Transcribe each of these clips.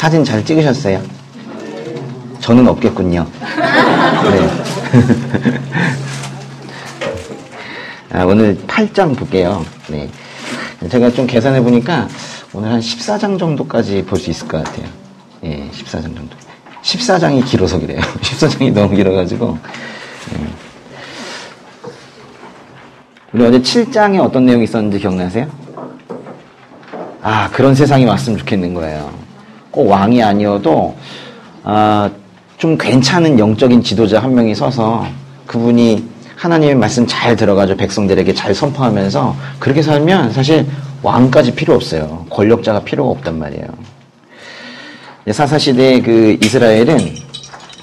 사진 잘 찍으셨어요? 저는 없겠군요. 네. 오늘 8장 볼게요. 네. 제가 좀 계산해 보니까 오늘 한 14장 정도까지 볼 수 있을 것 같아요. 예, 14장 정도. 14장이 길어서 그래요. 14장이 너무 길어가지고. 예. 우리 어제 7장에 어떤 내용이 있었는지 기억나세요? 그런 세상이 왔으면 좋겠는 거예요. 꼭 왕이 아니어도, 좀 괜찮은 영적인 지도자 한 명이 서서 그분이 하나님의 말씀 잘 들어가지고 백성들에게 잘 선포하면서 그렇게 살면 사실 왕까지 필요 없어요. 권력자가 필요가 없단 말이에요. 사사시대의 그 이스라엘은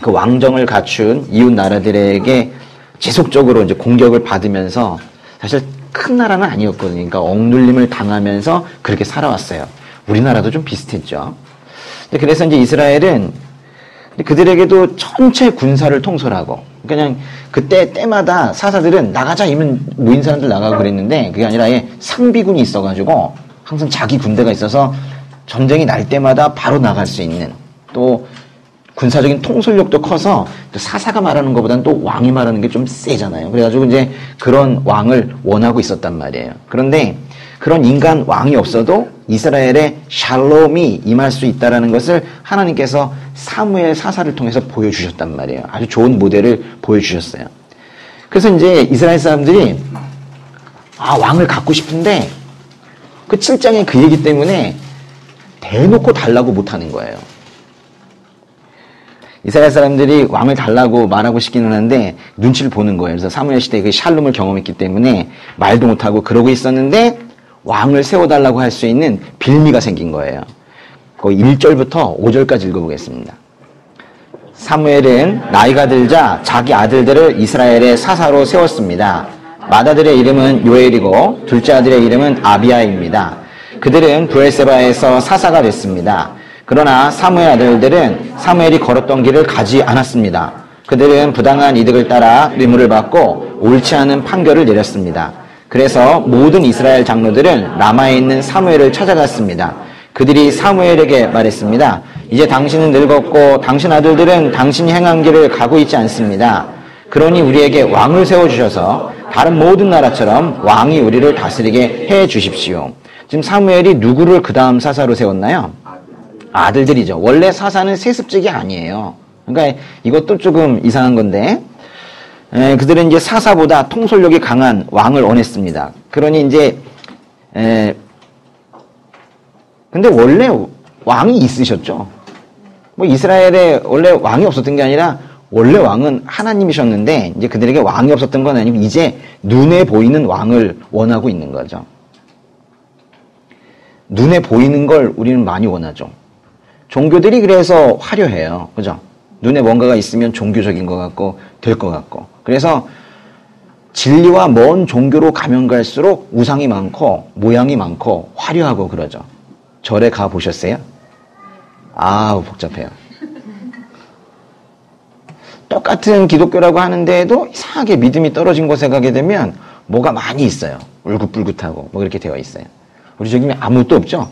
그 왕정을 갖춘 이웃 나라들에게 지속적으로 이제 공격을 받으면서 사실 큰 나라는 아니었거든요. 그러니까 억눌림을 당하면서 그렇게 살아왔어요. 우리나라도 좀 비슷했죠. 그래서 이제 이스라엘은 그들에게도 전체 군사를 통솔하고 그냥 그때 때마다 사사들은 나가자 이면 모인 사람들 나가고 그랬는데 그게 아니라 아예 상비군이 있어가지고 항상 자기 군대가 있어서 전쟁이 날 때마다 바로 나갈 수 있는 또 군사적인 통솔력도 커서 또 사사가 말하는 것보다는 또 왕이 말하는 게 좀 세잖아요. 그래가지고 이제 그런 왕을 원하고 있었단 말이에요. 그런데 그런 인간 왕이 없어도 이스라엘에 샬롬이 임할 수 있다라는 것을 하나님께서 사무엘 사사를 통해서 보여주셨단 말이에요. 아주 좋은 모델을 보여주셨어요. 그래서 이제 이스라엘 사람들이 왕을 갖고 싶은데 그 7장의 그 얘기 때문에 대놓고 달라고 못하는 거예요. 이스라엘 사람들이 왕을 달라고 말하고 싶기는 하는데 눈치를 보는 거예요. 그래서 사무엘 시대에 그 샬롬을 경험했기 때문에 말도 못하고 그러고 있었는데 왕을 세워달라고 할 수 있는 빌미가 생긴 거예요. 그 1절부터 5절까지 읽어보겠습니다. 사무엘은 나이가 들자 자기 아들들을 이스라엘의 사사로 세웠습니다. 맏아들의 이름은 요엘이고 둘째 아들의 이름은 아비야입니다. 그들은 브엘세바에서 사사가 됐습니다. 그러나 사무엘 아들들은 사무엘이 걸었던 길을 가지 않았습니다. 그들은 부당한 이득을 따라 뇌물을 받고 옳지 않은 판결을 내렸습니다. 그래서 모든 이스라엘 장로들은 라마에 있는 사무엘을 찾아갔습니다. 그들이 사무엘에게 말했습니다. 이제 당신은 늙었고 당신 아들들은 당신이 행한 길을 가고 있지 않습니다. 그러니 우리에게 왕을 세워주셔서 다른 모든 나라처럼 왕이 우리를 다스리게 해주십시오. 지금 사무엘이 누구를 그 다음 사사로 세웠나요? 아들들이죠. 원래 사사는 세습직이 아니에요. 그러니까 이것도 조금 이상한 건데 그들은 이제 사사보다 통솔력이 강한 왕을 원했습니다. 그러니 이제 근데 원래 왕이 있으셨죠. 뭐 이스라엘에 원래 왕이 없었던 게 아니라 원래 왕은 하나님이셨는데 이제 그들에게 왕이 없었던 건 아니고 이제 눈에 보이는 왕을 원하고 있는 거죠. 눈에 보이는 걸 우리는 많이 원하죠. 종교들이 그래서 화려해요. 그죠? 눈에 뭔가가 있으면 종교적인 것 같고 될 것 같고. 그래서 진리와 먼 종교로 가면 갈수록 우상이 많고 모양이 많고 화려하고 그러죠. 절에 가보셨어요? 복잡해요. 똑같은 기독교라고 하는데도 이상하게 믿음이 떨어진 곳에 가게 되면 뭐가 많이 있어요. 울긋불긋하고 뭐 그렇게 되어 있어요. 우리 저기 아무것도 없죠?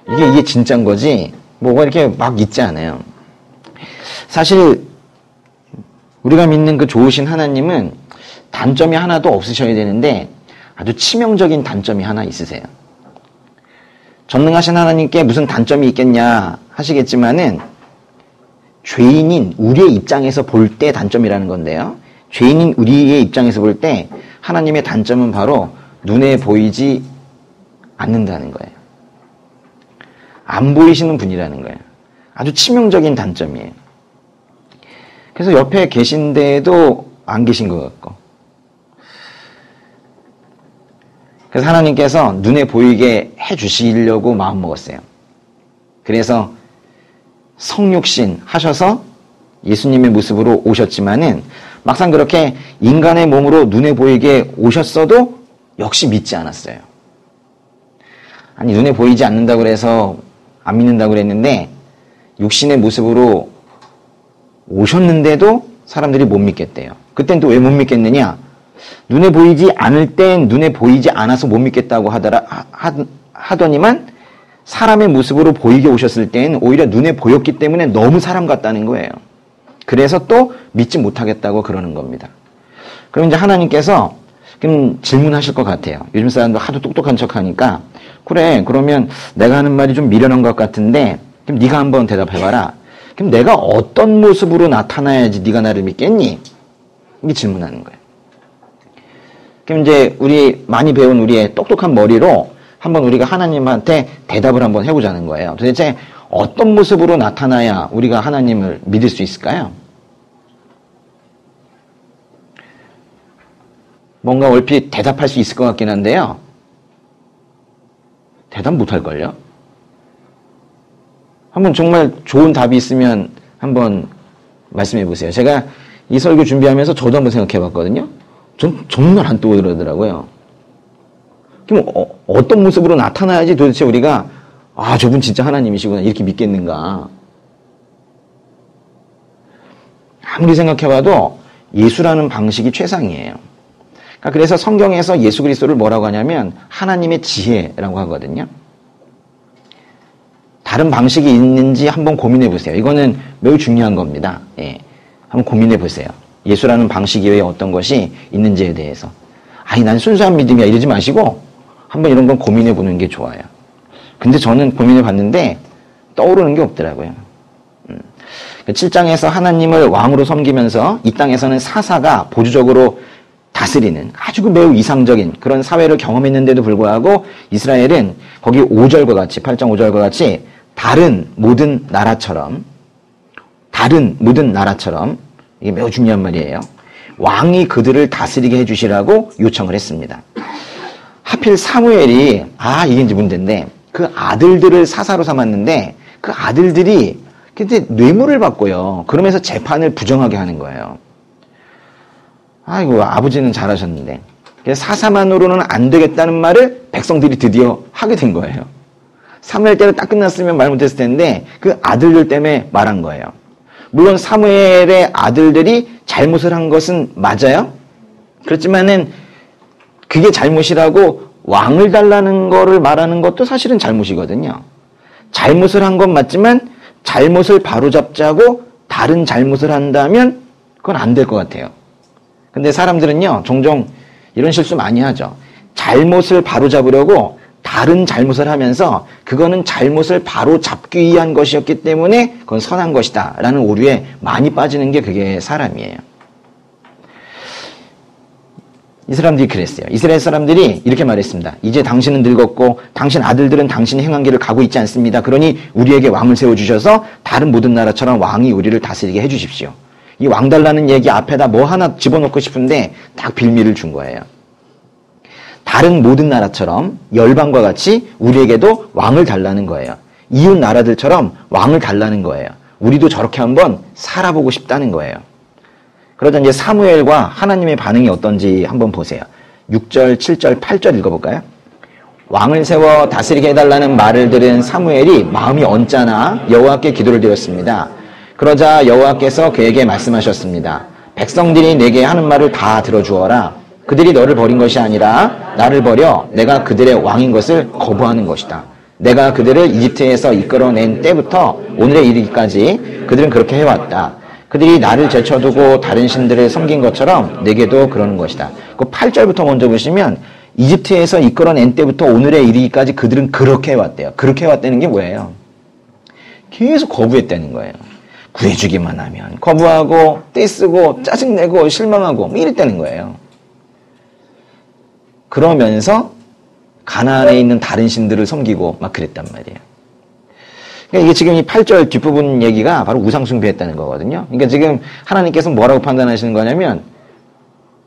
이게 진짜인 거지 뭐가 이렇게 막 있지 않아요. 사실 우리가 믿는 그 좋으신 하나님은 단점이 하나도 없으셔야 되는데 아주 치명적인 단점이 하나 있으세요. 전능하신 하나님께 무슨 단점이 있겠냐 하시겠지만은 죄인인 우리의 입장에서 볼 때 단점이라는 건데요. 죄인인 우리의 입장에서 볼 때 하나님의 단점은 바로 눈에 보이지 않는다는 거예요. 안 보이시는 분이라는 거예요. 아주 치명적인 단점이에요. 그래서 옆에 계신데도 안 계신 것 같고. 그래서 하나님께서 눈에 보이게 해주시려고 마음먹었어요. 그래서 성육신 하셔서 예수님의 모습으로 오셨지만은 막상 그렇게 인간의 몸으로 눈에 보이게 오셨어도 역시 믿지 않았어요. 아니 눈에 보이지 않는다고 그래서 안 믿는다고 그랬는데 육신의 모습으로 오셨는데도 사람들이 못 믿겠대요. 그땐 또 왜 못 믿겠느냐? 눈에 보이지 않을 땐 눈에 보이지 않아서 못 믿겠다고 하더니만 사람의 모습으로 보이게 오셨을 때는 오히려 눈에 보였기 때문에 너무 사람 같다는 거예요. 그래서 또 믿지 못하겠다고 그러는 겁니다. 그럼 이제 하나님께서 그럼 질문하실 것 같아요. 요즘 사람들 하도 똑똑한 척 하니까, 그래, 그러면 내가 하는 말이 좀 미련한 것 같은데, 그럼 네가 한번 대답해봐라. 그럼 내가 어떤 모습으로 나타나야지 네가 나를 믿겠니? 이게 질문하는 거예요. 그럼 이제 우리 많이 배운 우리의 똑똑한 머리로 한번 우리가 하나님한테 대답을 한번 해보자는 거예요. 도대체 어떤 모습으로 나타나야 우리가 하나님을 믿을 수 있을까요? 뭔가 얼핏 대답할 수 있을 것 같긴 한데요. 대답 못할걸요? 한번 정말 좋은 답이 있으면 한번 말씀해 보세요. 제가 이 설교 준비하면서 저도 한번 생각해 봤거든요. 전 정말 안 떠오르더라고요. 그럼 어떤 모습으로 나타나야지 도대체 우리가 아, 저분 진짜 하나님이시구나 이렇게 믿겠는가? 아무리 생각해봐도 예수라는 방식이 최상이에요. 그래서 성경에서 예수 그리스도를 뭐라고 하냐면 하나님의 지혜라고 하거든요. 다른 방식이 있는지 한번 고민해 보세요. 이거는 매우 중요한 겁니다. 예, 한번 고민해 보세요. 예수라는 방식 이외에 어떤 것이 있는지에 대해서. 아니, 난 순수한 믿음이야 이러지 마시고 한번 이런 건 고민해 보는 게 좋아요. 근데 저는 고민해 봤는데 떠오르는 게 없더라고요. 7장에서 하나님을 왕으로 섬기면서 이 땅에서는 사사가 보조적으로 다스리는 아주 매우 이상적인 그런 사회를 경험했는데도 불구하고 이스라엘은 거기 5절과 같이 8장 5절과 같이 다른 모든 나라처럼 이게 매우 중요한 말이에요. 왕이 그들을 다스리게 해주시라고 요청을 했습니다. 하필 사무엘이 이게 이제 문제인데 그 아들들을 사사로 삼았는데 그 아들들이 근데 뇌물을 받고요. 그러면서 재판을 부정하게 하는 거예요. 아이고, 아버지는 잘하셨는데. 사사만으로는 안 되겠다는 말을 백성들이 드디어 하게 된 거예요. 사무엘 때는 딱 끝났으면 말 못했을 텐데 그 아들들 때문에 말한 거예요. 물론 사무엘의 아들들이 잘못을 한 것은 맞아요. 그렇지만은 그게 잘못이라고 왕을 달라는 거를 말하는 것도 사실은 잘못이거든요. 잘못을 한 건 맞지만 잘못을 바로잡자고 다른 잘못을 한다면 그건 안 될 것 같아요. 근데 사람들은요, 종종 이런 실수 많이 하죠. 잘못을 바로잡으려고 다른 잘못을 하면서 그거는 잘못을 바로잡기 위한 것이었기 때문에 그건 선한 것이다 라는 오류에 많이 빠지는 게 그게 사람이에요. 이 사람들이 그랬어요. 이스라엘 사람들이 이렇게 말했습니다. 이제 당신은 늙었고 당신 아들들은 당신이 행한 길을 가고 있지 않습니다. 그러니 우리에게 왕을 세워주셔서 다른 모든 나라처럼 왕이 우리를 다스리게 해주십시오. 이 왕 달라는 얘기 앞에다 뭐 하나 집어넣고 싶은데 딱 빌미를 준 거예요. 다른 모든 나라처럼 열방과 같이 우리에게도 왕을 달라는 거예요. 이웃 나라들처럼 왕을 달라는 거예요. 우리도 저렇게 한번 살아보고 싶다는 거예요. 그러자 이제 사무엘과 하나님의 반응이 어떤지 한번 보세요. 6절, 7절, 8절 읽어볼까요? 왕을 세워 다스리게 해달라는 말을 들은 사무엘이 마음이 언짢아 여호와께 기도를 드렸습니다. 그러자 여호와께서 그에게 말씀하셨습니다. 백성들이 내게 하는 말을 다 들어주어라. 그들이 너를 버린 것이 아니라 나를 버려 내가 그들의 왕인 것을 거부하는 것이다. 내가 그들을 이집트에서 이끌어낸 때부터 오늘에 이르기까지 그들은 그렇게 해왔다. 그들이 나를 제쳐두고 다른 신들을 섬긴 것처럼 내게도 그러는 것이다. 그 8절부터 먼저 보시면 이집트에서 이끌어낸 때부터 오늘에 이르기까지 그들은 그렇게 해왔대요. 그렇게 해왔다는 게 뭐예요? 계속 거부했다는 거예요. 구해주기만 하면 거부하고 떼쓰고 짜증내고 실망하고 뭐 이랬다는 거예요. 그러면서 가나안에 있는 다른 신들을 섬기고 막 그랬단 말이에요. 그러니까 이게 지금 이 8절 뒷부분 얘기가 바로 우상숭배했다는 거거든요. 그러니까 지금 하나님께서 뭐라고 판단하시는 거냐면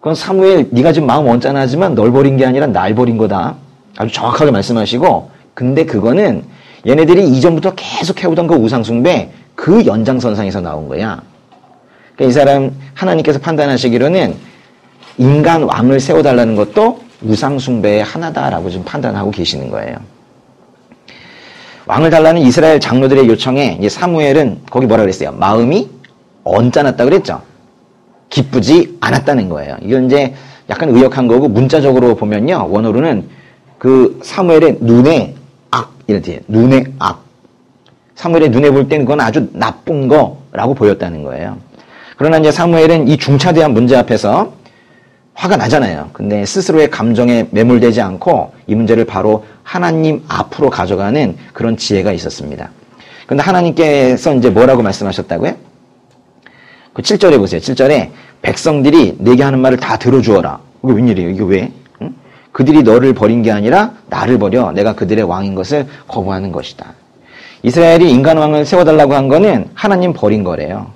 그건 사무엘 네가 지금 마음 언짢아하지만 널 버린 게 아니라 날 버린 거다. 아주 정확하게 말씀하시고 근데 그거는 얘네들이 이전부터 계속 해오던 그 우상숭배 그 연장선상에서 나온 거야. 그러니까 이 사람 하나님께서 판단하시기로는 인간 왕을 세워달라는 것도 우상숭배의 하나다라고 지금 판단하고 계시는 거예요. 왕을 달라는 이스라엘 장로들의 요청에 이제 사무엘은 거기 뭐라 그랬어요? 마음이 언짢았다 그랬죠? 기쁘지 않았다는 거예요. 이건 이제 약간 의역한 거고 문자적으로 보면요. 원어로는 그 사무엘의 눈에 이렇게 눈의 악. 사무엘의 눈에 볼 때는 그건 아주 나쁜 거라고 보였다는 거예요. 그러나 이제 사무엘은 이 중차대한 문제 앞에서 화가 나잖아요. 근데 스스로의 감정에 매몰되지 않고 이 문제를 바로 하나님 앞으로 가져가는 그런 지혜가 있었습니다. 그런데 하나님께서 이제 뭐라고 말씀하셨다고요? 그 7절에 보세요. 7절에 백성들이 내게 하는 말을 다 들어주어라. 이게 웬일이에요? 이게 왜? 응? 그들이 너를 버린 게 아니라 나를 버려 내가 그들의 왕인 것을 거부하는 것이다. 이스라엘이 인간 왕을 세워달라고 한 거는 하나님 버린 거래요.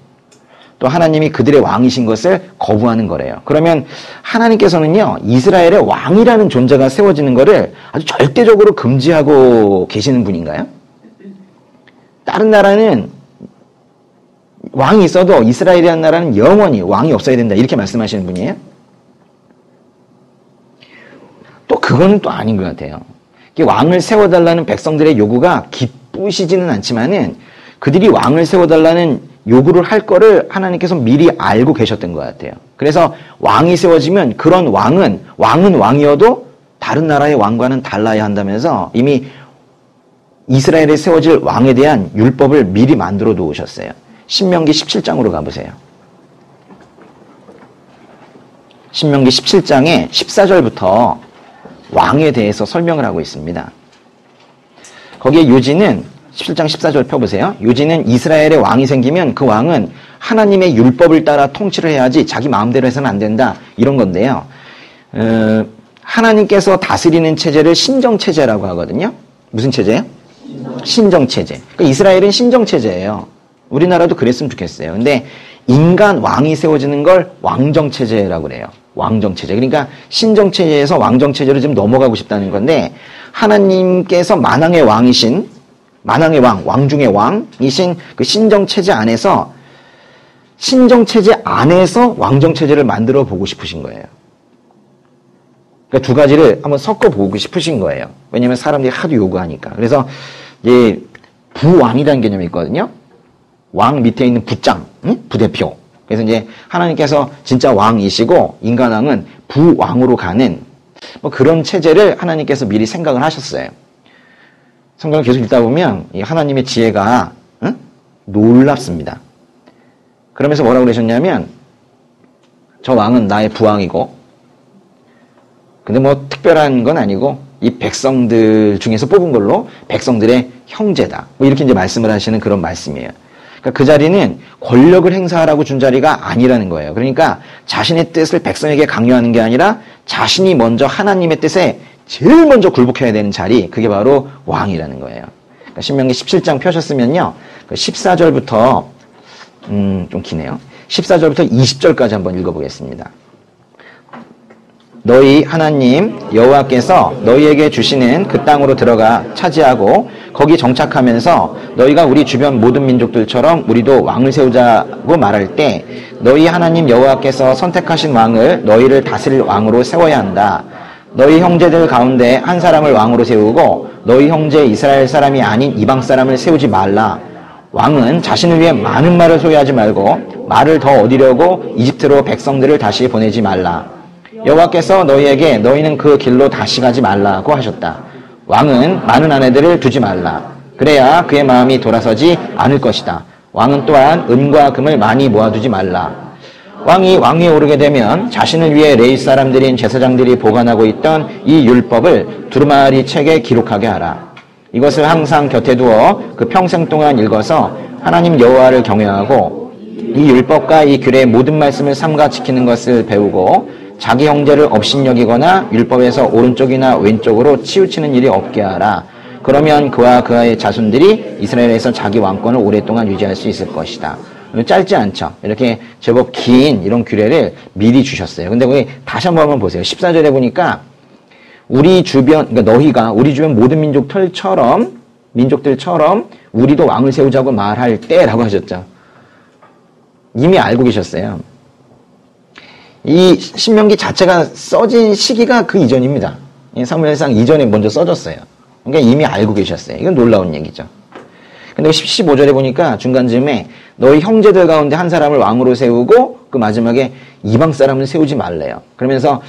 또 하나님이 그들의 왕이신 것을 거부하는 거래요. 그러면 하나님께서는요, 이스라엘의 왕이라는 존재가 세워지는 것을 아주 절대적으로 금지하고 계시는 분인가요? 다른 나라는 왕이 있어도 이스라엘이라는 나라는 영원히 왕이 없어야 된다. 이렇게 말씀하시는 분이에요? 또 그거는 또 아닌 것 같아요. 왕을 세워달라는 백성들의 요구가 기쁘시지는 않지만은 그들이 왕을 세워달라는 요구를 할 거를 하나님께서 미리 알고 계셨던 것 같아요. 그래서 왕이 세워지면 그런 왕은 왕이어도 다른 나라의 왕과는 달라야 한다면서 이미 이스라엘에 세워질 왕에 대한 율법을 미리 만들어 놓으셨어요. 신명기 17장으로 가보세요. 신명기 17장에 14절부터 왕에 대해서 설명을 하고 있습니다. 거기에 요지는 17장 14절 펴보세요. 요지는 이스라엘의 왕이 생기면 그 왕은 하나님의 율법을 따라 통치를 해야지 자기 마음대로 해서는 안 된다. 이런 건데요. 하나님께서 다스리는 체제를 신정체제라고 하거든요. 무슨 체제예요? 신정체제. 그러니까 이스라엘은 신정체제예요. 우리나라도 그랬으면 좋겠어요. 근데 인간 왕이 세워지는 걸 왕정체제라고 그래요. 왕정체제. 그러니까 신정체제에서 왕정체제로 좀 넘어가고 싶다는 건데 하나님께서 만왕의 왕이신 만왕의 왕 중의 왕이신 그 신정체제 안에서 왕정체제를 만들어 보고 싶으신 거예요. 그러니까 두 가지를 한번 섞어 보고 싶으신 거예요. 왜냐하면 사람들이 하도 요구하니까. 그래서 이제 부왕이라는 개념이 있거든요. 왕 밑에 있는 부장, 부대표. 그래서 이제 하나님께서 진짜 왕이시고 인간 왕은 부왕으로 가는 뭐 그런 체제를 하나님께서 미리 생각을 하셨어요. 성경을 계속 읽다 보면 이 하나님의 지혜가 놀랍습니다. 그러면서 뭐라고 그러셨냐면 저 왕은 나의 부왕이고 근데 뭐 특별한 건 아니고 이 백성들 중에서 뽑은 걸로 백성들의 형제다. 뭐 이렇게 이제 말씀을 하시는 그런 말씀이에요. 그러니까 그 자리는 권력을 행사하라고 준 자리가 아니라는 거예요. 그러니까 자신의 뜻을 백성에게 강요하는 게 아니라 자신이 먼저 하나님의 뜻에 제일 먼저 굴복해야 되는 자리, 그게 바로 왕이라는 거예요. 그러니까 신명기 17장 펴셨으면요. 14절부터 좀 기네요. 14절부터 20절까지 한번 읽어보겠습니다. 너희 하나님 여호와께서 너희에게 주시는 그 땅으로 들어가 차지하고 거기 정착하면서 너희가 우리 주변 모든 민족들처럼 우리도 왕을 세우자고 말할 때 너희 하나님 여호와께서 선택하신 왕을 너희를 다스릴 왕으로 세워야 한다. 너희 형제들 가운데 한 사람을 왕으로 세우고 너희 형제 이스라엘 사람이 아닌 이방 사람을 세우지 말라. 왕은 자신을 위해 많은 말을 소유하지 말고 말을 더 얻으려고 이집트로 백성들을 다시 보내지 말라. 여호와께서 너희에게 너희는 그 길로 다시 가지 말라고 하셨다. 왕은 많은 아내들을 두지 말라. 그래야 그의 마음이 돌아서지 않을 것이다. 왕은 또한 은과 금을 많이 모아두지 말라. 왕이 왕위에 오르게 되면 자신을 위해 레위 사람들인 제사장들이 보관하고 있던 이 율법을 두루마리 책에 기록하게 하라. 이것을 항상 곁에 두어 그 평생 동안 읽어서 하나님 여호와를 경외하고 이 율법과 이 규례의 모든 말씀을 삼가 지키는 것을 배우고 자기 형제를 업신여기거나 율법에서 오른쪽이나 왼쪽으로 치우치는 일이 없게 하라. 그러면 그와 그의 자손들이 이스라엘에서 자기 왕권을 오랫동안 유지할 수 있을 것이다. 짧지 않죠. 이렇게 제법 긴 이런 규례를 미리 주셨어요. 근데 거기 다시 한번 보세요. 14절에 보니까 우리 주변, 그러니까 너희가 우리 주변 모든 민족들처럼 우리도 왕을 세우자고 말할 때라고 하셨죠. 이미 알고 계셨어요. 이 신명기 자체가 써진 시기가 그 이전입니다. 사무엘상 이전에 먼저 써졌어요. 그러니까 이미 알고 계셨어요. 이건 놀라운 얘기죠. 근데 15절에 보니까 중간쯤에 너희 형제들 가운데 한 사람을 왕으로 세우고 그 마지막에 이방 사람을 세우지 말래요. 그러면서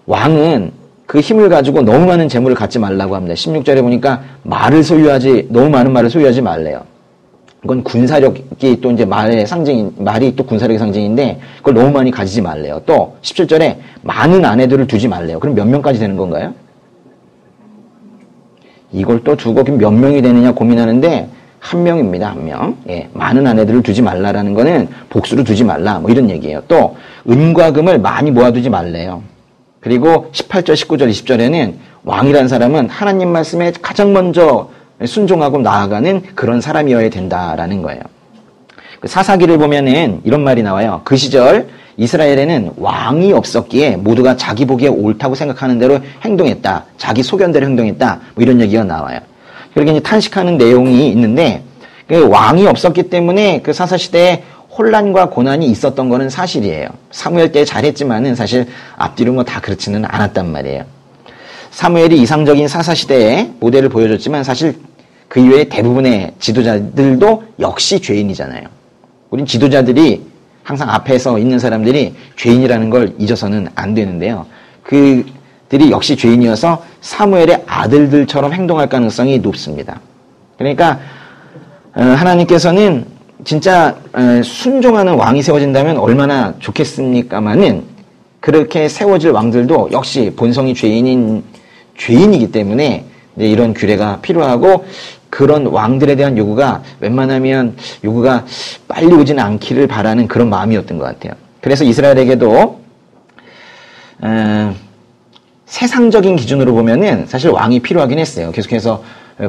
왕은 그 힘을 가지고 너무 많은 재물을 갖지 말라고 합니다. 16절에 보니까 너무 많은 말을 소유하지 말래요. 이건 군사력이 또 이제 말이 또 군사력의 상징인데 그걸 너무 많이 가지지 말래요. 또 17절에 많은 아내들을 두지 말래요. 그럼 몇 명까지 되는 건가요? 이걸 또 두고 몇 명이 되느냐 고민하는데 한 명입니다. 한 명. 예, 많은 아내들을 두지 말라라는 거는 복수로 두지 말라 뭐 이런 얘기예요. 또 은과 금을 많이 모아두지 말래요. 그리고 18절, 19절, 20절에는 왕이라는 사람은 하나님 말씀에 가장 먼저 순종하고 나아가는 그런 사람이어야 된다라는 거예요. 그 사사기를 보면은 이런 말이 나와요. 그 시절 이스라엘에는 왕이 없었기에 모두가 자기 보기에 옳다고 생각하는 대로 행동했다. 자기 소견대로 행동했다. 뭐 이런 얘기가 나와요. 그렇게 이제 탄식하는 내용이 있는데 그 왕이 없었기 때문에 그 사사시대에 혼란과 고난이 있었던 거는 사실이에요. 사무엘 때 잘했지만은 사실 앞뒤로 뭐 다 그렇지는 않았단 말이에요. 사무엘이 이상적인 사사시대의 모델을 보여줬지만 사실 그 이외에 대부분의 지도자들도 역시 죄인이잖아요. 우린 지도자들이 항상 앞에서 있는 사람들이 죄인이라는 걸 잊어서는 안 되는데요. 그들이 역시 죄인이어서 사무엘의 아들들처럼 행동할 가능성이 높습니다. 그러니까 하나님께서는 진짜 순종하는 왕이 세워진다면 얼마나 좋겠습니까마는 그렇게 세워질 왕들도 역시 본성이 죄인이기 때문에 이런 규례가 필요하고 그런 왕들에 대한 웬만하면 요구가 빨리 오지는 않기를 바라는 그런 마음이었던 것 같아요. 그래서 이스라엘에게도 세상적인 기준으로 보면은 사실 왕이 필요하긴 했어요. 계속해서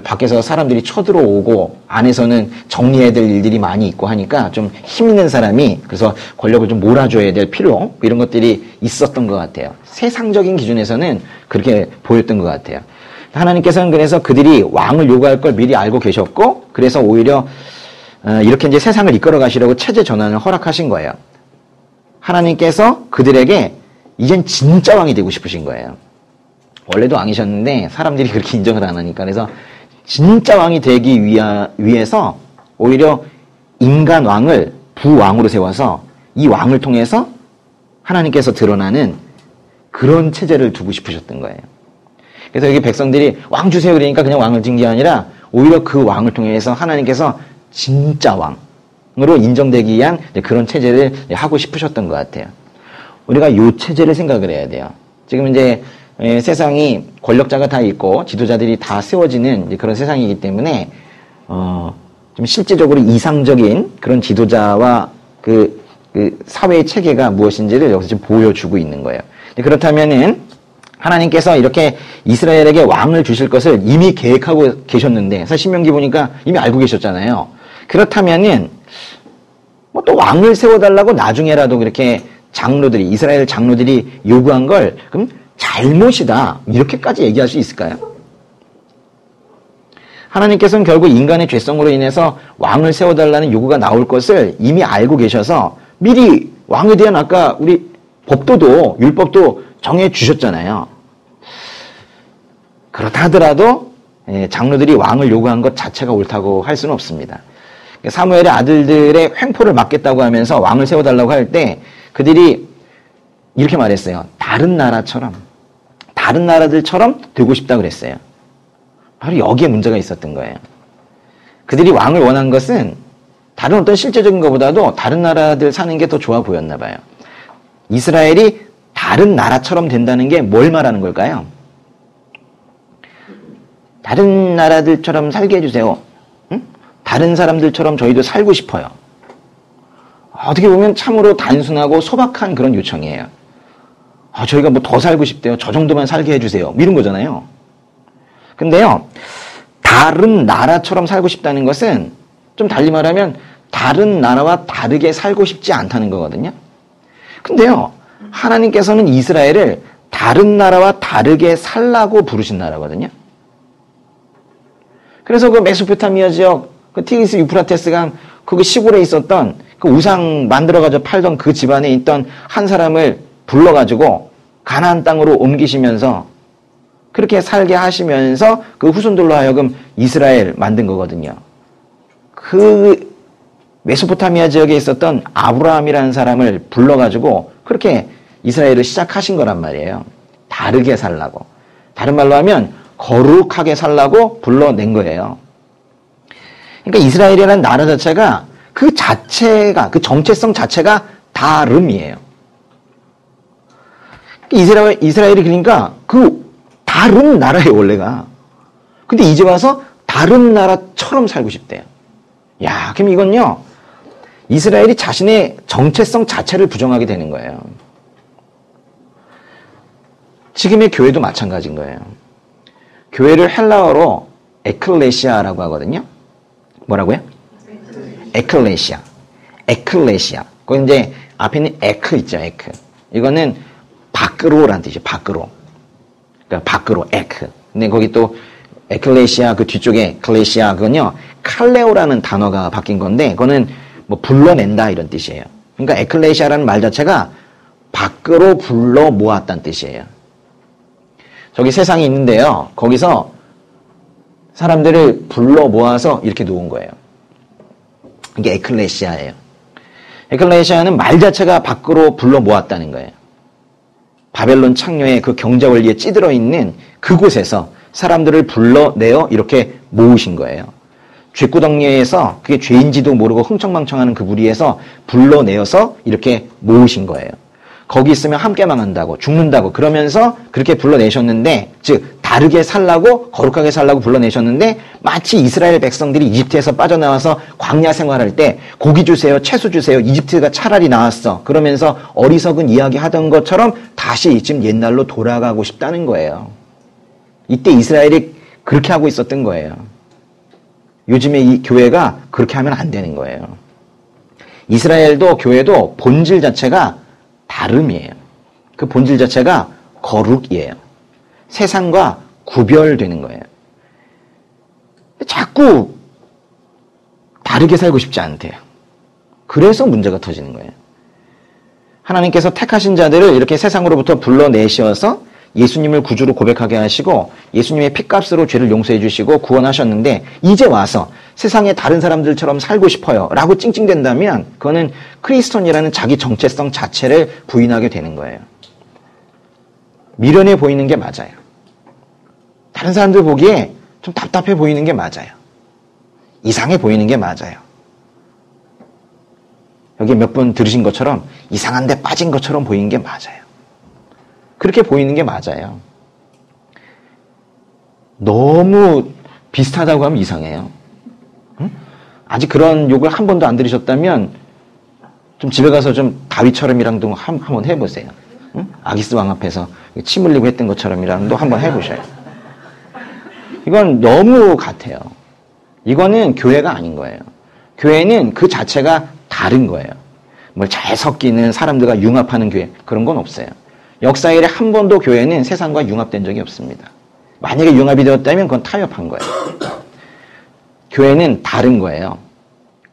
밖에서 사람들이 쳐들어오고 안에서는 정리해야 될 일들이 많이 있고 하니까 좀 힘 있는 사람이 그래서 권력을 좀 몰아줘야 될 필요 이런 것들이 있었던 것 같아요. 세상적인 기준에서는 그렇게 보였던 것 같아요. 하나님께서는 그래서 그들이 왕을 요구할 걸 미리 알고 계셨고 그래서 오히려 이렇게 이제 세상을 이끌어 가시려고 체제 전환을 허락하신 거예요. 하나님께서 그들에게 이젠 진짜 왕이 되고 싶으신 거예요. 원래도 왕이셨는데 사람들이 그렇게 인정을 안 하니까 그래서 진짜 왕이 되기 위해서 오히려 인간 왕을 부왕으로 세워서 이 왕을 통해서 하나님께서 드러나는 그런 체제를 두고 싶으셨던 거예요. 그래서 여기 백성들이 왕 주세요 그러니까 그냥 왕을 진 게 아니라 오히려 그 왕을 통해서 하나님께서 진짜 왕으로 인정되기 위한 그런 체제를 하고 싶으셨던 것 같아요. 우리가 이 체제를 생각을 해야 돼요. 지금 이제 세상이 권력자가 다 있고 지도자들이 다 세워지는 그런 세상이기 때문에 좀 실제적으로 이상적인 그런 지도자와 그 사회의 체계가 무엇인지를 여기서 지금 보여주고 있는 거예요. 그렇다면은 하나님께서 이렇게 이스라엘에게 왕을 주실 것을 이미 계획하고 계셨는데 사실 신명기 보니까 이미 알고 계셨잖아요. 그렇다면은 뭐 또 왕을 세워달라고 나중에라도 그렇게 이스라엘 장로들이 요구한 걸 그럼 잘못이다 이렇게까지 얘기할 수 있을까요? 하나님께서는 결국 인간의 죄성으로 인해서 왕을 세워달라는 요구가 나올 것을 이미 알고 계셔서 미리 왕에 대한 아까 우리 법도도 율법도 정해 주셨잖아요. 그렇다 하더라도 장로들이 왕을 요구한 것 자체가 옳다고 할 수는 없습니다. 사무엘의 아들들의 횡포를 막겠다고 하면서 왕을 세워달라고 할 때 그들이 이렇게 말했어요. 다른 나라들처럼 되고 싶다 그랬어요. 바로 여기에 문제가 있었던 거예요. 그들이 왕을 원한 것은 다른 어떤 실제적인 것보다도 다른 나라들 사는 게 더 좋아 보였나 봐요. 이스라엘이 다른 나라처럼 된다는 게 뭘 말하는 걸까요? 다른 나라들처럼 살게 해주세요. 응? 다른 사람들처럼 저희도 살고 싶어요. 어떻게 보면 참으로 단순하고 소박한 그런 요청이에요. 저희가 뭐 더 살고 싶대요. 저 정도만 살게 해주세요. 이런 거잖아요. 근데요, 다른 나라처럼 살고 싶다는 것은 좀 달리 말하면 다른 나라와 다르게 살고 싶지 않다는 거거든요. 근데요, 하나님께서는 이스라엘을 다른 나라와 다르게 살라고 부르신 나라거든요. 그래서 그 메소포타미아 지역, 그 티그리스 유프라테스 강, 그 시골에 있었던 그 우상 만들어가지고 팔던 그 집안에 있던 한 사람을 불러가지고 가나안 땅으로 옮기시면서 그렇게 살게 하시면서 그 후손들로 하여금 이스라엘 만든 거거든요. 그 메소포타미아 지역에 있었던 아브라함이라는 사람을 불러가지고 그렇게 이스라엘을 시작하신 거란 말이에요. 다르게 살라고. 다른 말로 하면 거룩하게 살라고 불러낸 거예요. 그러니까 이스라엘이라는 나라 자체가 그 정체성 자체가 다름이에요. 이스라엘이 그러니까 그 다른 나라예요, 원래가. 근데 이제 와서 다른 나라처럼 살고 싶대요. 야, 그럼 이건요, 이스라엘이 자신의 정체성 자체를 부정하게 되는 거예요. 지금의 교회도 마찬가지인 거예요. 교회를 헬라어로 에클레시아라고 하거든요. 뭐라고요? 에클레시아. 거기 이제 앞에 있는 에크 있죠, 에크. 이거는 밖으로라는 뜻이에요, 밖으로. 그러니까 밖으로, 에크. 근데 거기 또 에클레시아 그 뒤쪽에 클레시아 그건요, 칼레오라는 단어가 바뀐 건데, 그거는 뭐 불러낸다 이런 뜻이에요. 그러니까 에클레시아라는 말 자체가 밖으로 불러 모았다는 뜻이에요. 저기 세상이 있는데요, 거기서 사람들을 불러 모아서 이렇게 놓은 거예요. 이게 에클레시아예요. 에클레시아는 말 자체가 밖으로 불러 모았다는 거예요. 바벨론 창녀의 그 경제 원리에 찌들어 있는 그곳에서 사람들을 불러내어 이렇게 모으신 거예요. 쥐구덩이에서 그게 죄인지도 모르고 흥청망청하는 그 무리에서 불러내어서 이렇게 모으신 거예요. 거기 있으면 함께 망한다고, 죽는다고 그러면서 그렇게 불러내셨는데, 즉 다르게 살라고, 거룩하게 살라고 불러내셨는데, 마치 이스라엘 백성들이 이집트에서 빠져나와서 광야 생활할 때 고기 주세요, 채소 주세요, 이집트가 차라리 나았어 그러면서 어리석은 이야기 하던 것처럼 다시 지금 옛날로 돌아가고 싶다는 거예요. 이때 이스라엘이 그렇게 하고 있었던 거예요. 요즘에 이 교회가 그렇게 하면 안 되는 거예요. 이스라엘도 교회도 본질 자체가 다름이에요. 그 본질 자체가 거룩이에요. 세상과 구별되는 거예요. 자꾸 다르게 살고 싶지 않대요. 그래서 문제가 터지는 거예요. 하나님께서 택하신 자들을 이렇게 세상으로부터 불러내셔서 예수님을 구주로 고백하게 하시고 예수님의 피값으로 죄를 용서해 주시고 구원하셨는데, 이제 와서 세상의 다른 사람들처럼 살고 싶어요 라고 찡찡댄다면 그거는 크리스천이라는 자기 정체성 자체를 부인하게 되는 거예요. 미련해 보이는 게 맞아요. 다른 사람들 보기에 좀 답답해 보이는 게 맞아요. 이상해 보이는 게 맞아요. 여기 몇 분 들으신 것처럼 이상한 데 빠진 것처럼 보이는 게 맞아요. 그렇게 보이는 게 맞아요. 너무 비슷하다고 하면 이상해요. 응? 아직 그런 욕을 한 번도 안 들으셨다면 좀 집에 가서 좀 다윗처럼이랑도 한번 해보세요. 응? 아기스 왕 앞에서 침 흘리고 했던 것처럼이랑도 한번 해보셔요. 이건 너무 같아요. 이거는 교회가 아닌 거예요. 교회는 그 자체가 다른 거예요. 뭘 잘 섞이는 사람들과 융합하는 교회, 그런 건 없어요. 역사 이래 한 번도 교회는 세상과 융합된 적이 없습니다. 만약에 융합이 되었다면 그건 타협한 거예요. 교회는 다른 거예요.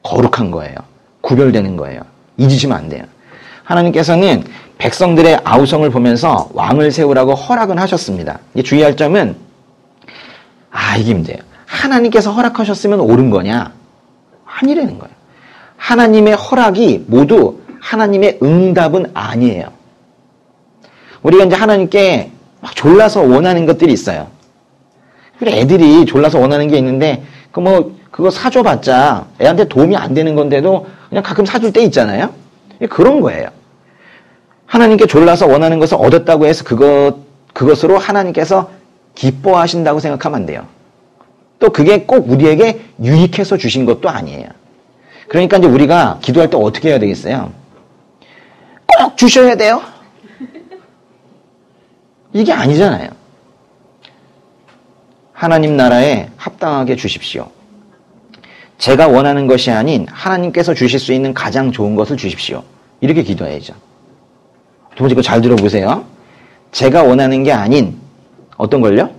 거룩한 거예요. 구별되는 거예요. 잊으시면 안 돼요. 하나님께서는 백성들의 아우성을 보면서 왕을 세우라고 허락은 하셨습니다. 주의할 점은, 이게 문제예요. 하나님께서 허락하셨으면 옳은 거냐? 아니라는 거예요. 하나님의 허락이 모두 하나님의 응답은 아니에요. 우리가 이제 하나님께 막 졸라서 원하는 것들이 있어요. 그래, 애들이 졸라서 원하는 게 있는데, 그거 사줘봤자 애한테 도움이 안 되는 건데도 그냥 가끔 사줄 때 있잖아요? 그런 거예요. 하나님께 졸라서 원하는 것을 얻었다고 해서 그것으로 하나님께서 기뻐하신다고 생각하면 안 돼요. 또 그게 꼭 우리에게 유익해서 주신 것도 아니에요. 그러니까 이제 우리가 기도할 때 어떻게 해야 되겠어요? 꼭 주셔야 돼요? 이게 아니잖아요. 하나님 나라에 합당하게 주십시오. 제가 원하는 것이 아닌 하나님께서 주실 수 있는 가장 좋은 것을 주십시오. 이렇게 기도해야죠. 두 번째 거 잘 들어보세요. 제가 원하는 게 아닌 어떤 걸요?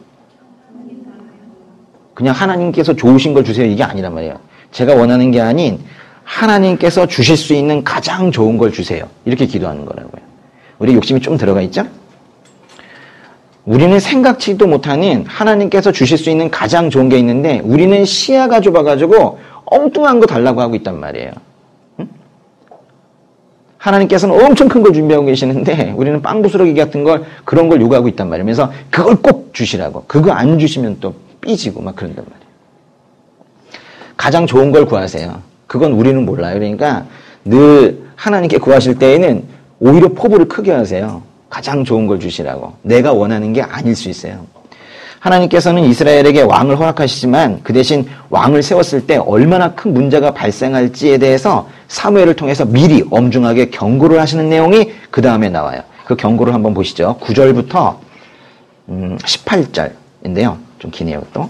그냥 하나님께서 좋으신 걸 주세요, 이게 아니란 말이에요. 제가 원하는 게 아닌 하나님께서 주실 수 있는 가장 좋은 걸 주세요. 이렇게 기도하는 거라고요. 우리 욕심이 좀 들어가 있죠? 우리는 생각지도 못하는 하나님께서 주실 수 있는 가장 좋은 게 있는데 우리는 시야가 좁아가지고 엉뚱한 거 달라고 하고 있단 말이에요. 응? 하나님께서는 엄청 큰 걸 준비하고 계시는데 우리는 빵 부스러기 같은 걸 그런 걸 요구하고 있단 말이에요. 그래서 그걸 꼭 주시라고. 그거 안 주시면 또 삐지고 막 그런단 말이에요. 가장 좋은 걸 구하세요. 그건 우리는 몰라요. 그러니까 늘 하나님께 구하실 때에는 오히려 포부를 크게 하세요. 가장 좋은 걸 주시라고. 내가 원하는 게 아닐 수 있어요. 하나님께서는 이스라엘에게 왕을 허락하시지만 그 대신 왕을 세웠을 때 얼마나 큰 문제가 발생할지에 대해서 사무엘을 통해서 미리 엄중하게 경고를 하시는 내용이 그 다음에 나와요. 그 경고를 한번 보시죠. 9절부터 18절인데요. 좀 기네요 또.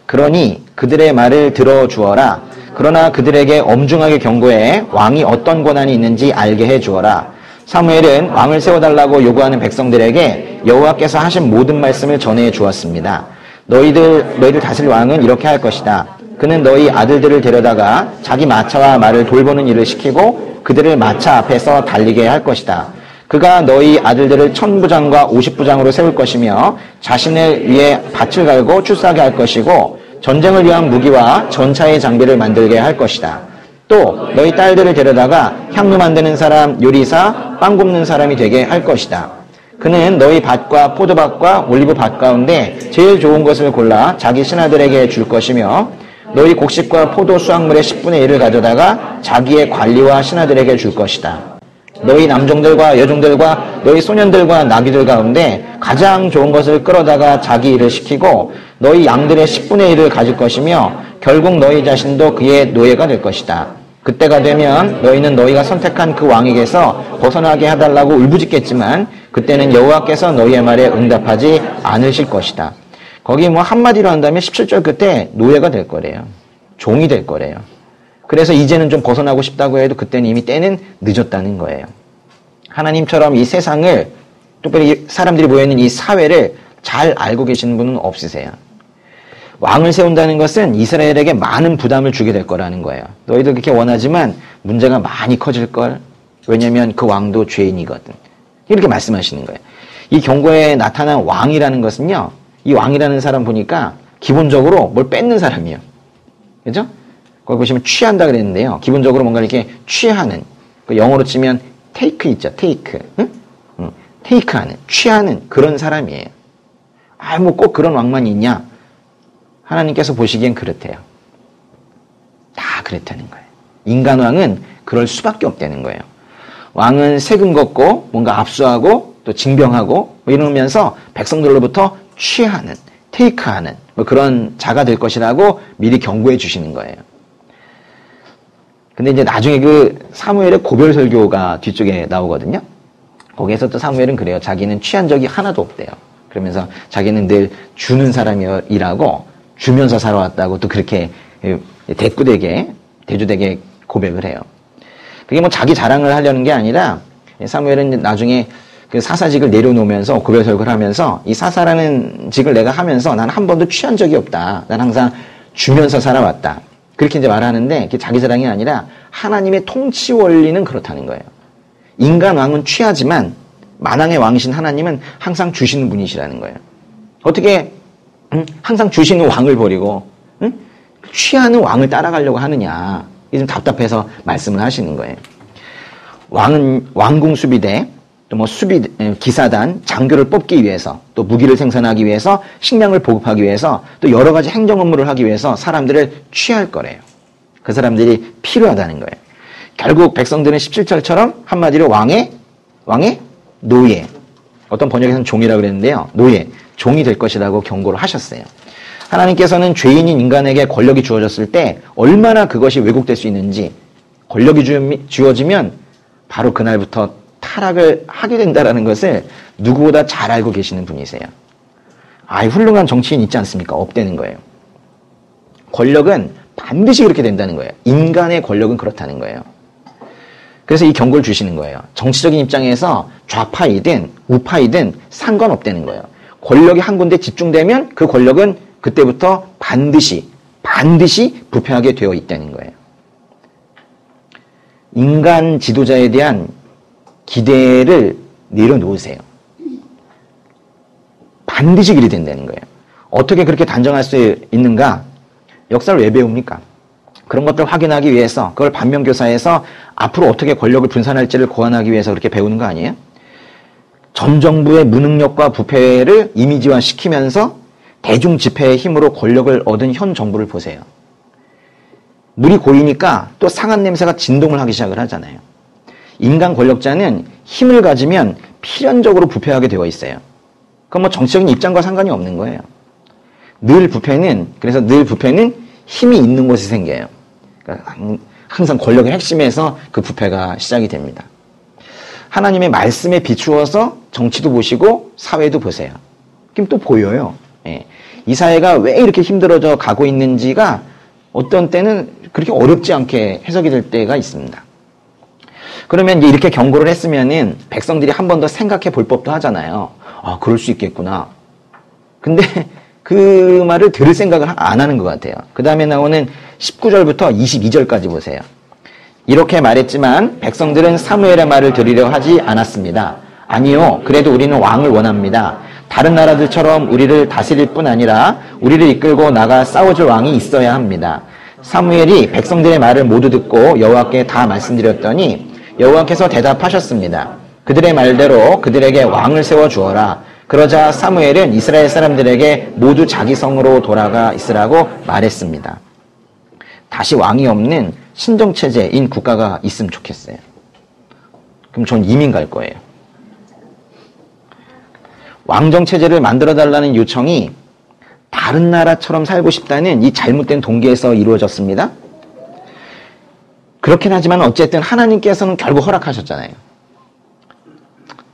그러니 그들의 말을 들어주어라. 그러나 그들에게 엄중하게 경고해 왕이 어떤 권한이 있는지 알게 해주어라. 사무엘은 왕을 세워달라고 요구하는 백성들에게 여호와께서 하신 모든 말씀을 전해 주었습니다. 너희들 다스릴 왕은 이렇게 할 것이다. 그는 너희 아들들을 데려다가 자기 마차와 말을 돌보는 일을 시키고 그들을 마차 앞에서 달리게 할 것이다. 그가 너희 아들들을 1000부장과 50부장으로 세울 것이며 자신을 위해 밭을 갈고 출사하게 할 것이고 전쟁을 위한 무기와 전차의 장비를 만들게 할 것이다. 또 너희 딸들을 데려다가 향유 만드는 사람, 요리사, 빵 굽는 사람이 되게 할 것이다. 그는 너희 밭과 포도밭과 올리브밭 가운데 제일 좋은 것을 골라 자기 신하들에게 줄 것이며 너희 곡식과 포도 수확물의 10분의 1을 가져다가 자기의 관리와 신하들에게 줄 것이다. 너희 남종들과 여종들과 너희 소년들과 나귀들 가운데 가장 좋은 것을 끌어다가 자기 일을 시키고 너희 양들의 10분의 1을 가질 것이며 결국 너희 자신도 그의 노예가 될 것이다. 그때가 되면 너희는 너희가 선택한 그 왕에게서 벗어나게 해달라고 울부짖겠지만 그때는 여호와께서 너희의 말에 응답하지 않으실 것이다. 거기 뭐 한마디로 한다면 17절 끝에 노예가 될 거래요. 종이 될 거래요. 그래서 이제는 좀 벗어나고 싶다고 해도 그때는 이미 때는 늦었다는 거예요. 하나님처럼 이 세상을, 특별히 사람들이 모여있는 이 사회를 잘 알고 계시는 분은 없으세요. 왕을 세운다는 것은 이스라엘에게 많은 부담을 주게 될 거라는 거예요. 너희도 그렇게 원하지만 문제가 많이 커질걸. 왜냐하면 그 왕도 죄인이거든. 이렇게 말씀하시는 거예요. 이 경고에 나타난 왕이라는 것은요. 이 왕이라는 사람 보니까 기본적으로 뭘 뺏는 사람이에요. 그죠? 거기 보시면 취한다 그랬는데요. 기본적으로 뭔가 이렇게 취하는, 영어로 치면 take 있죠. take. 응? take하는, 취하는 그런 사람이에요. 아, 뭐 꼭 그런 왕만 있냐? 하나님께서 보시기엔 그렇대요. 다 그렇다는 거예요. 인간 왕은 그럴 수밖에 없다는 거예요. 왕은 세금 걷고 뭔가 압수하고 또 징병하고 뭐 이러면서 백성들로부터 취하는, 테이크하는 뭐 그런 자가 될 것이라고 미리 경고해 주시는 거예요. 근데 이제 나중에 그 사무엘의 고별 설교가 뒤쪽에 나오거든요. 거기에서 또 사무엘은 그래요. 자기는 취한 적이 하나도 없대요. 그러면서 자기는 늘 주는 사람이라고 주면서 살아왔다고 또 그렇게 대꾸되게, 대조되게 고백을 해요. 그게 뭐 자기 자랑을 하려는 게 아니라 사무엘은 나중에 그 사사직을 내려놓으면서 고별 설교를 하면서 이 사사라는 직을 내가 하면서 난 한 번도 취한 적이 없다. 난 항상 주면서 살아왔다. 그렇게 이제 말하는데 그게 자기 자랑이 아니라 하나님의 통치 원리는 그렇다는 거예요. 인간 왕은 취하지만 만왕의 왕이신 하나님은 항상 주시는 분이시라는 거예요. 어떻게 항상 주시는 왕을 버리고 취하는 왕을 따라가려고 하느냐. 이게 좀 답답해서 말씀을 하시는 거예요. 왕은 왕궁 수비대, 또 뭐 기사단, 장교를 뽑기 위해서, 또 무기를 생산하기 위해서, 식량을 보급하기 위해서, 또 여러 가지 행정 업무를 하기 위해서 사람들을 취할 거래요. 그 사람들이 필요하다는 거예요. 결국 백성들은 17절처럼 한마디로 왕의 노예. 어떤 번역에서는 종이라고 그랬는데요. 노예, 종이 될 것이라고 경고를 하셨어요. 하나님께서는 죄인인 인간에게 권력이 주어졌을 때 얼마나 그것이 왜곡될 수 있는지, 권력이 주어지면 바로 그날부터 타락을 하게 된다는 것을 누구보다 잘 알고 계시는 분이세요. 훌륭한 정치인 있지 않습니까? 없다는 거예요. 권력은 반드시 그렇게 된다는 거예요. 인간의 권력은 그렇다는 거예요. 그래서 이 경고를 주시는 거예요. 정치적인 입장에서 좌파이든 우파이든 상관없다는 거예요. 권력이 한 군데 집중되면 그 권력은 그때부터 반드시 부패하게 되어 있다는 거예요. 인간 지도자에 대한 기대를 내려놓으세요. 반드시 그리 된다는 거예요. 어떻게 그렇게 단정할 수 있는가? 역사를 왜 배웁니까? 그런 것들을 확인하기 위해서 그걸 반면교사해서 앞으로 어떻게 권력을 분산할지를 고안하기 위해서 그렇게 배우는 거 아니에요? 전 정부의 무능력과 부패를 이미지화시키면서 대중 집회의 힘으로 권력을 얻은 현 정부를 보세요. 물이 고이니까 또 상한 냄새가 진동을 하기 시작을 하잖아요. 인간 권력자는 힘을 가지면 필연적으로 부패하게 되어 있어요. 그건 뭐 정치적인 입장과 상관이 없는 거예요. 그래서 늘 부패는 힘이 있는 곳에 생겨요. 그러니까 항상 권력의 핵심에서 그 부패가 시작이 됩니다. 하나님의 말씀에 비추어서 정치도 보시고 사회도 보세요. 그럼 또 보여요. 예. 이 사회가 왜 이렇게 힘들어져 가고 있는지가 어떤 때는 그렇게 어렵지 않게 해석이 될 때가 있습니다. 그러면 이제 이렇게 경고를 했으면은 백성들이 한 번 더 생각해 볼 법도 하잖아요. 아, 그럴 수 있겠구나. 근데 그 말을 들을 생각을 안 하는 것 같아요. 그 다음에 나오는 19절부터 22절까지 보세요. 이렇게 말했지만 백성들은 사무엘의 말을 들으려 하지 않았습니다. 아니요, 그래도 우리는 왕을 원합니다. 다른 나라들처럼 우리를 다스릴 뿐 아니라 우리를 이끌고 나가 싸워줄 왕이 있어야 합니다. 사무엘이 백성들의 말을 모두 듣고 여호와께 다 말씀드렸더니 여호와께서 대답하셨습니다. 그들의 말대로 그들에게 왕을 세워주어라. 그러자 사무엘은 이스라엘 사람들에게 모두 자기 성으로 돌아가 있으라고 말했습니다. 다시 왕이 없는 신정체제인 국가가 있으면 좋겠어요. 그럼 전 이민 갈 거예요. 왕정체제를 만들어달라는 요청이 다른 나라처럼 살고 싶다는 이 잘못된 동기에서 이루어졌습니다. 그렇긴 하지만 어쨌든 하나님께서는 결국 허락하셨잖아요.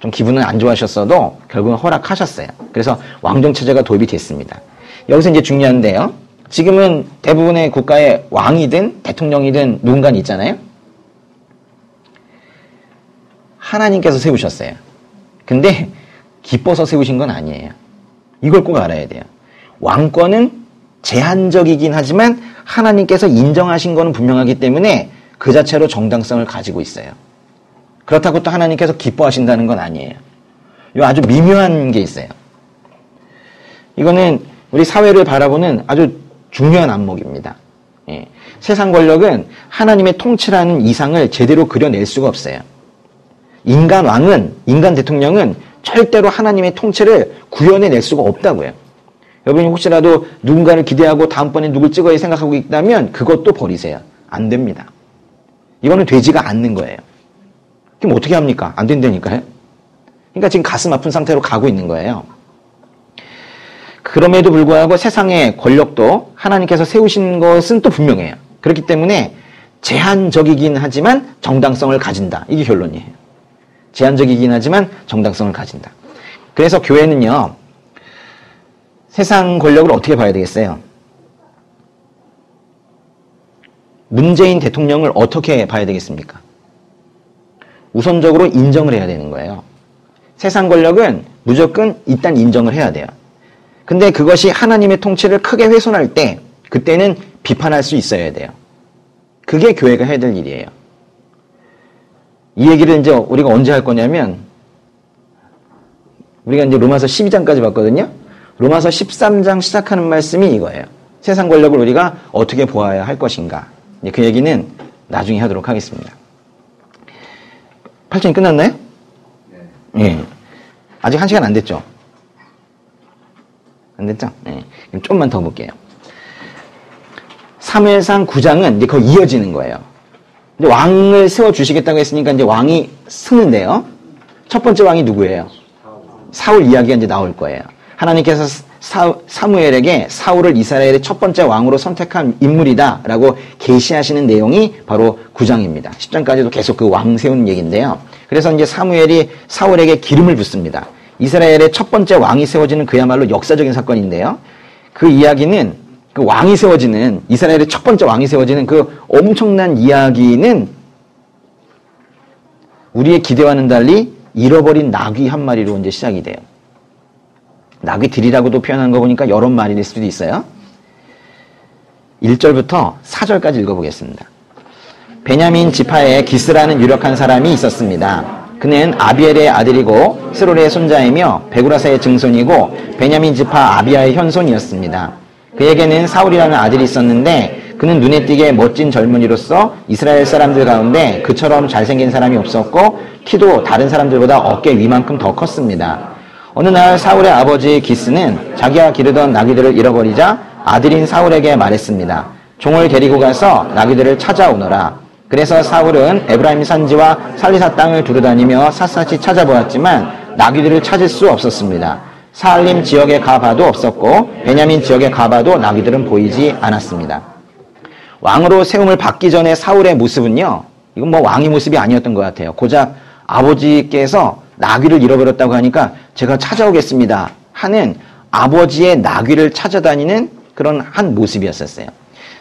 좀 기분은 안 좋아하셨어도 결국은 허락하셨어요. 그래서 왕정체제가 도입이 됐습니다. 여기서 이제 중요한데요. 지금은 대부분의 국가에 왕이든 대통령이든 누군가 있잖아요. 하나님께서 세우셨어요. 근데 기뻐서 세우신 건 아니에요. 이걸 꼭 알아야 돼요. 왕권은 제한적이긴 하지만 하나님께서 인정하신 거는 분명하기 때문에 그 자체로 정당성을 가지고 있어요. 그렇다고 또 하나님께서 기뻐하신다는 건 아니에요. 이 아주 미묘한 게 있어요. 이거는 우리 사회를 바라보는 아주 중요한 안목입니다. 예. 세상 권력은 하나님의 통치라는 이상을 제대로 그려낼 수가 없어요. 인간 왕은, 인간 대통령은 절대로 하나님의 통치를 구현해낼 수가 없다고요. 여러분이 혹시라도 누군가를 기대하고 다음번에 누굴 찍어야 생각하고 있다면 그것도 버리세요. 안 됩니다. 이거는 되지가 않는 거예요. 그럼 어떻게 합니까? 안 된다니까요. 그러니까 지금 가슴 아픈 상태로 가고 있는 거예요. 그럼에도 불구하고 세상의 권력도 하나님께서 세우신 것은 또 분명해요. 그렇기 때문에 제한적이긴 하지만 정당성을 가진다. 이게 결론이에요. 제한적이긴 하지만 정당성을 가진다. 그래서 교회는요, 세상 권력을 어떻게 봐야 되겠어요? 문재인 대통령을 어떻게 봐야 되겠습니까? 우선적으로 인정을 해야 되는 거예요. 세상 권력은 무조건 일단 인정을 해야 돼요. 근데 그것이 하나님의 통치를 크게 훼손할 때 그때는 비판할 수 있어야 돼요. 그게 교회가 해야 될 일이에요. 이 얘기를 이제 우리가 언제 할 거냐면 우리가 이제 로마서 12장까지 봤거든요. 로마서 13장 시작하는 말씀이 이거예요. 세상 권력을 우리가 어떻게 보아야 할 것인가. 이제 그 얘기는 나중에 하도록 하겠습니다. 8장이 끝났나요? 네. 예. 아직 1시간 안 됐죠? 안 됐죠? 네. 좀만 더 볼게요. 사무엘상 9장은 이제 거의 이어지는 거예요. 이제 왕을 세워주시겠다고 했으니까 이제 왕이 쓰는데요. 첫 번째 왕이 누구예요? 사울 이야기가 이제 나올 거예요. 하나님께서 사무엘에게 사울을 이스라엘의 첫 번째 왕으로 선택한 인물이다라고 계시하시는 내용이 바로 9장입니다. 10장까지도 계속 그 왕 세우는 얘기인데요. 그래서 이제 사무엘이 사울에게 기름을 붓습니다. 이스라엘의 첫 번째 왕이 세워지는 그야말로 역사적인 사건인데요. 그 이야기는 그 왕이 세워지는 이스라엘의 첫 번째 왕이 세워지는 그 엄청난 이야기는 우리의 기대와는 달리 잃어버린 나귀 한 마리로 이제 시작이 돼요. 나귀들이라고도 표현한 거 보니까 여러 마리일 수도 있어요. 1절부터 4절까지 읽어보겠습니다. 베냐민 지파에 기스라는 유력한 사람이 있었습니다. 그는 아비엘의 아들이고 스롤의 손자이며 베구라사의 증손이고 베냐민 지파 아비야의 현손이었습니다. 그에게는 사울이라는 아들이 있었는데 그 그는 눈에 띄게 멋진 젊은이로서 이스라엘 사람들 가운데 그처럼 잘생긴 사람이 없었고 키도 다른 사람들보다 어깨 위만큼 더 컸습니다. 어느 날 사울의 아버지 기스는 자기가 기르던 나귀들을 잃어버리자 아들인 사울에게 말했습니다. 종을 데리고 가서 나귀들을 찾아오너라. 그래서 사울은 에브라임 산지와 살리사 땅을 두루다니며 샅샅이 찾아보았지만 나귀들을 찾을 수 없었습니다. 사알림 지역에 가봐도 없었고 베냐민 지역에 가봐도 나귀들은 보이지 않았습니다. 왕으로 세움을 받기 전에 사울의 모습은요, 이건 뭐 왕의 모습이 아니었던 것 같아요. 고작 아버지께서 나귀를 잃어버렸다고 하니까 제가 찾아오겠습니다 하는 아버지의 나귀를 찾아다니는 그런 한 모습이었었어요.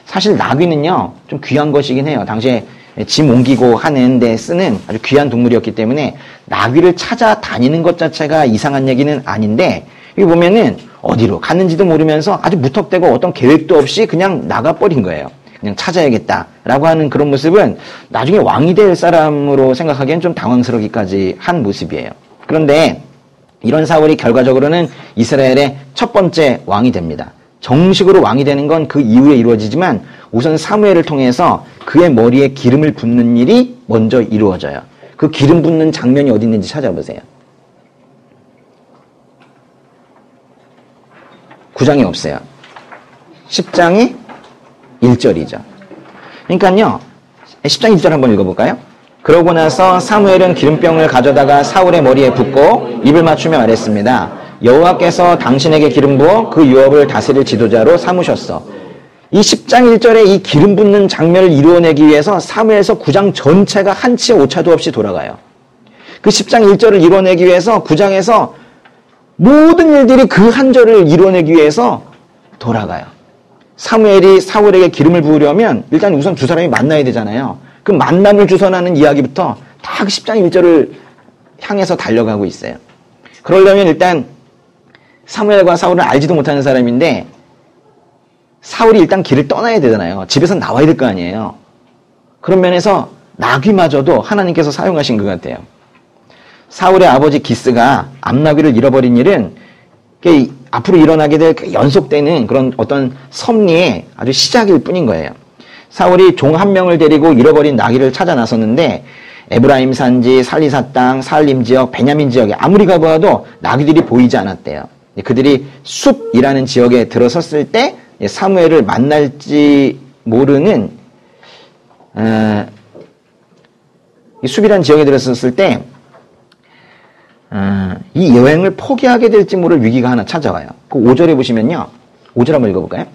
사실 나귀는요 좀 귀한 것이긴 해요. 당시에 짐 옮기고 하는 데 쓰는 아주 귀한 동물이었기 때문에 나귀를 찾아다니는 것 자체가 이상한 얘기는 아닌데, 여기 보면은 어디로 갔는지도 모르면서 아주 무턱대고 어떤 계획도 없이 그냥 나가버린 거예요. 그냥 찾아야겠다라고 하는 그런 모습은 나중에 왕이 될 사람으로 생각하기엔 좀 당황스러기까지 한 모습이에요. 그런데 이런 사울이 결과적으로는 이스라엘의 첫 번째 왕이 됩니다. 정식으로 왕이 되는 건 그 이후에 이루어지지만 우선 사무엘을 통해서 그의 머리에 기름을 붓는 일이 먼저 이루어져요. 그 기름 붓는 장면이 어디 있는지 찾아보세요. 9장이 없어요. 10장이 1절이죠. 그러니까요, 10장 1절 한번 읽어볼까요? 그러고 나서 사무엘은 기름병을 가져다가 사울의 머리에 붓고 입을 맞추며 말했습니다. 여호와께서 당신에게 기름 부어 그 유업을 다스릴 지도자로 삼으셨어. 이 10장 1절에 이 기름 붓는 장면을 이루어내기 위해서 사무엘서 9장 전체가 한치의 오차도 없이 돌아가요. 그 10장 1절을 이루어내기 위해서 9장에서 모든 일들이 그 한 절을 이루어내기 위해서 돌아가요. 사무엘이 사울에게 기름을 부으려면 일단 우선 두 사람이 만나야 되잖아요. 그 만남을 주선하는 이야기부터 다 10장 1절을 향해서 달려가고 있어요. 그러려면 일단 사무엘과 사울을 알지도 못하는 사람인데 사울이 일단 길을 떠나야 되잖아요. 집에서 나와야 될 거 아니에요. 그런 면에서 나귀마저도 하나님께서 사용하신 것 같아요. 사울의 아버지 기스가 암나귀를 잃어버린 일은 앞으로 일어나게 될 연속되는 그런 어떤 섭리의 아주 시작일 뿐인 거예요. 사울이 종 한 명을 데리고 잃어버린 나귀를 찾아 나섰는데 에브라임 산지, 살리사 땅, 사알림 지역, 베냐민 지역에 아무리 가보아도 나귀들이 보이지 않았대요. 그들이 숲이라는 지역에 들어섰을 때 사무엘을 만날지 모르는 이 숲이라는 지역에 들어섰을 때 이 여행을 포기하게 될지 모를 위기가 하나 찾아와요. 그 5절에 보시면요. 5절 한번 읽어볼까요?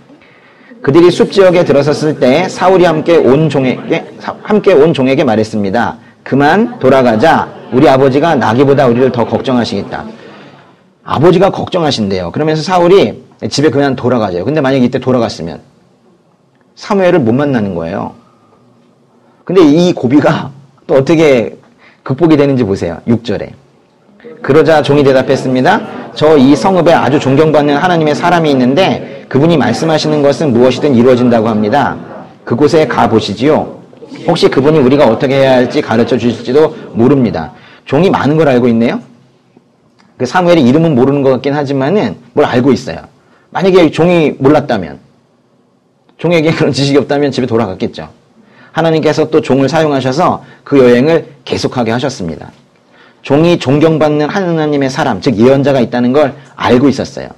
그들이 숲 지역에 들어섰을 때 사울이 함께 온 종에게 말했습니다. 그만 돌아가자. 우리 아버지가 나귀보다 우리를 더 걱정하시겠다. 아버지가 걱정하신대요. 그러면서 사울이 집에 그냥 돌아가죠. 근데 만약에 이때 돌아갔으면 사무엘을 못 만나는 거예요. 근데 이 고비가 또 어떻게 극복이 되는지 보세요. 6절에. 그러자 종이 대답했습니다. 저 이 성읍에 아주 존경받는 하나님의 사람이 있는데 그분이 말씀하시는 것은 무엇이든 이루어진다고 합니다. 그곳에 가보시지요. 혹시 그분이 우리가 어떻게 해야 할지 가르쳐 주실지도 모릅니다. 종이 많은 걸 알고 있네요. 그 사무엘의 이름은 모르는 것 같긴 하지만은 뭘 알고 있어요. 만약에 종이 몰랐다면, 종에게 그런 지식이 없다면 집에 돌아갔겠죠. 하나님께서 또 종을 사용하셔서 그 여행을 계속하게 하셨습니다. 종이 존경받는 하나님의 사람, 즉 예언자가 있다는 걸 알고 있었어요.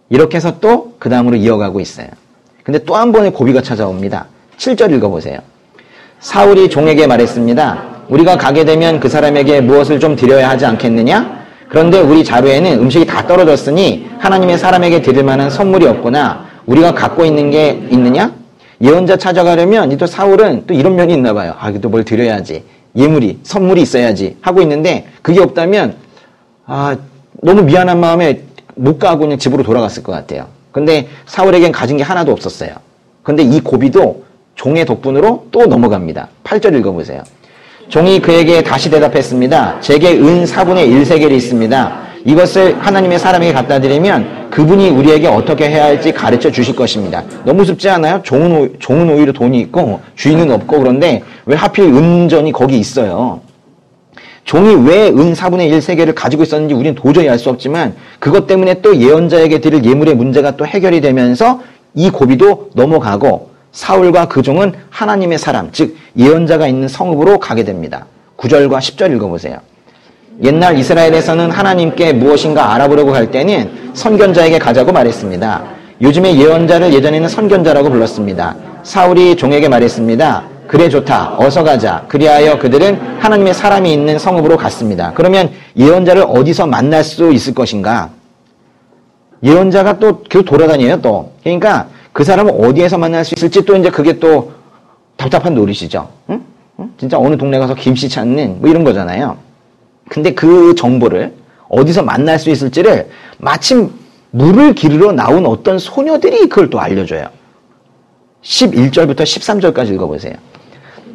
이렇게 해서 또 그 다음으로 이어가고 있어요. 근데 또 한 번의 고비가 찾아옵니다. 7절 읽어보세요. 사울이 종에게 말했습니다. 우리가 가게 되면 그 사람에게 무엇을 좀 드려야 하지 않겠느냐? 그런데 우리 자루에는 음식이 다 떨어졌으니 하나님의 사람에게 드릴 만한 선물이 없구나. 우리가 갖고 있는 게 있느냐? 예언자 찾아가려면 또 사울은 또 이런 면이 있나 봐요. 또 뭘 드려야지. 예물이, 선물이 있어야지 하고 있는데 그게 없다면 너무 미안한 마음에 못 가고 그냥 집으로 돌아갔을 것 같아요. 근데 사울에겐 가진 게 하나도 없었어요. 근데 이 고비도 종의 덕분으로 또 넘어갑니다. 8절 읽어보세요. 종이 그에게 다시 대답했습니다. 제게 은 4분의 1세겔이 있습니다. 이것을 하나님의 사람에게 갖다 드리면 그분이 우리에게 어떻게 해야 할지 가르쳐 주실 것입니다. 너무 우습지 않아요? 종은 오히려 돈이 있고 주인은 없고 그런데 왜 하필 은전이 거기 있어요? 종이 왜 은 4분의 1세겔을 가지고 있었는지 우리는 도저히 알 수 없지만 그것 때문에 또 예언자에게 드릴 예물의 문제가 또 해결이 되면서 이 고비도 넘어가고 사울과 그 종은 하나님의 사람, 즉 예언자가 있는 성읍으로 가게 됩니다. 9절과 10절 읽어보세요. 옛날 이스라엘에서는 하나님께 무엇인가 알아보려고 할 때는 선견자에게 가자고 말했습니다. 요즘의 예언자를 예전에는 선견자라고 불렀습니다. 사울이 종에게 말했습니다. 그래 좋다. 어서 가자. 그리하여 그들은 하나님의 사람이 있는 성읍으로 갔습니다. 그러면 예언자를 어디서 만날 수 있을 것인가? 예언자가 또 계속 돌아다녀요, 또. 그러니까 그 사람을 어디에서 만날 수 있을지 또 이제 그게 또 답답한 노릇이죠. 응? 진짜 어느 동네 가서 김씨 찾는 뭐 이런 거잖아요. 근데 그 정보를 어디서 만날 수 있을지를 마침 물을 기르러 나온 어떤 소녀들이 그걸 또 알려줘요. 11절부터 13절까지 읽어보세요.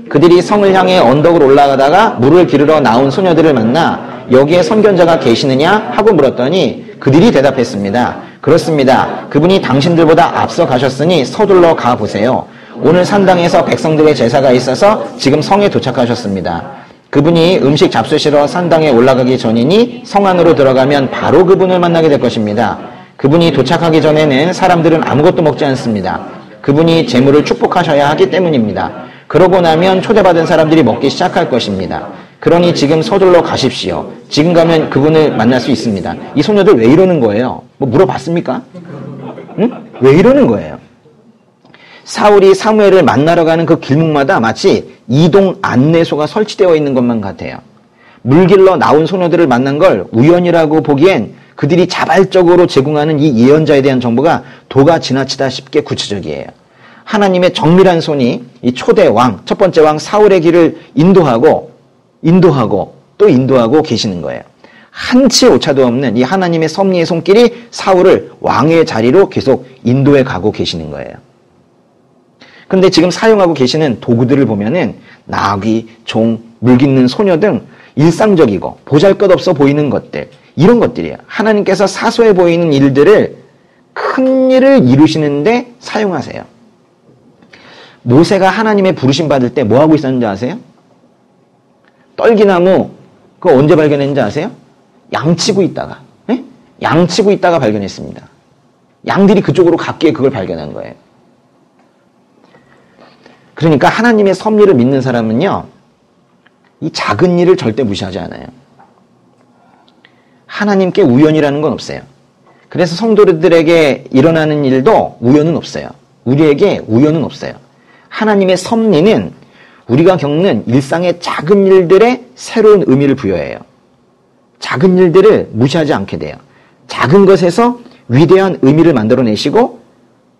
그들이 성을 향해 언덕을 올라가다가 물을 기르러 나온 소녀들을 만나 여기에 선견자가 계시느냐 하고 물었더니 그들이 대답했습니다. 그렇습니다. 그분이 당신들보다 앞서 가셨으니 서둘러 가보세요. 오늘 산당에서 백성들의 제사가 있어서 지금 성에 도착하셨습니다. 그분이 음식 잡수시러 산당에 올라가기 전이니 성 안으로 들어가면 바로 그분을 만나게 될 것입니다. 그분이 도착하기 전에는 사람들은 아무것도 먹지 않습니다. 그분이 재물을 축복하셔야 하기 때문입니다. 그러고 나면 초대받은 사람들이 먹기 시작할 것입니다. 그러니 지금 서둘러 가십시오. 지금 가면 그분을 만날 수 있습니다. 이 소녀들 왜 이러는 거예요? 뭐 물어봤습니까? 응? 왜 이러는 거예요? 사울이 사무엘을 만나러 가는 그 길목마다 마치 이동 안내소가 설치되어 있는 것만 같아요. 물길러 나온 소녀들을 만난 걸 우연이라고 보기엔 그들이 자발적으로 제공하는 이 예언자에 대한 정보가 도가 지나치다 싶게 구체적이에요. 하나님의 정밀한 손이 이 초대 왕, 첫 번째 왕 사울의 길을 인도하고 또 인도하고 계시는 거예요. 한치 오차도 없는 이 하나님의 섭리의 손길이 사울을 왕의 자리로 계속 인도해 가고 계시는 거예요. 근데 지금 사용하고 계시는 도구들을 보면은 나귀, 종, 물 깃는 소녀 등 일상적이고 보잘것없어 보이는 것들, 이런 것들이에요. 하나님께서 사소해 보이는 일들을 큰 일을 이루시는데 사용하세요. 모세가 하나님의 부르심 받을 때 뭐 하고 있었는지 아세요? 떨기나무 그거 언제 발견했는지 아세요? 양치고 있다가 양치고 있다가 발견했습니다. 양들이 그쪽으로 갔기에 그걸 발견한 거예요. 그러니까 하나님의 섭리를 믿는 사람은요, 이 작은 일을 절대 무시하지 않아요. 하나님께 우연이라는 건 없어요. 그래서 성도들에게 일어나는 일도 우연은 없어요. 우리에게 우연은 없어요. 하나님의 섭리는 우리가 겪는 일상의 작은 일들에 새로운 의미를 부여해요. 작은 일들을 무시하지 않게 돼요. 작은 것에서 위대한 의미를 만들어내시고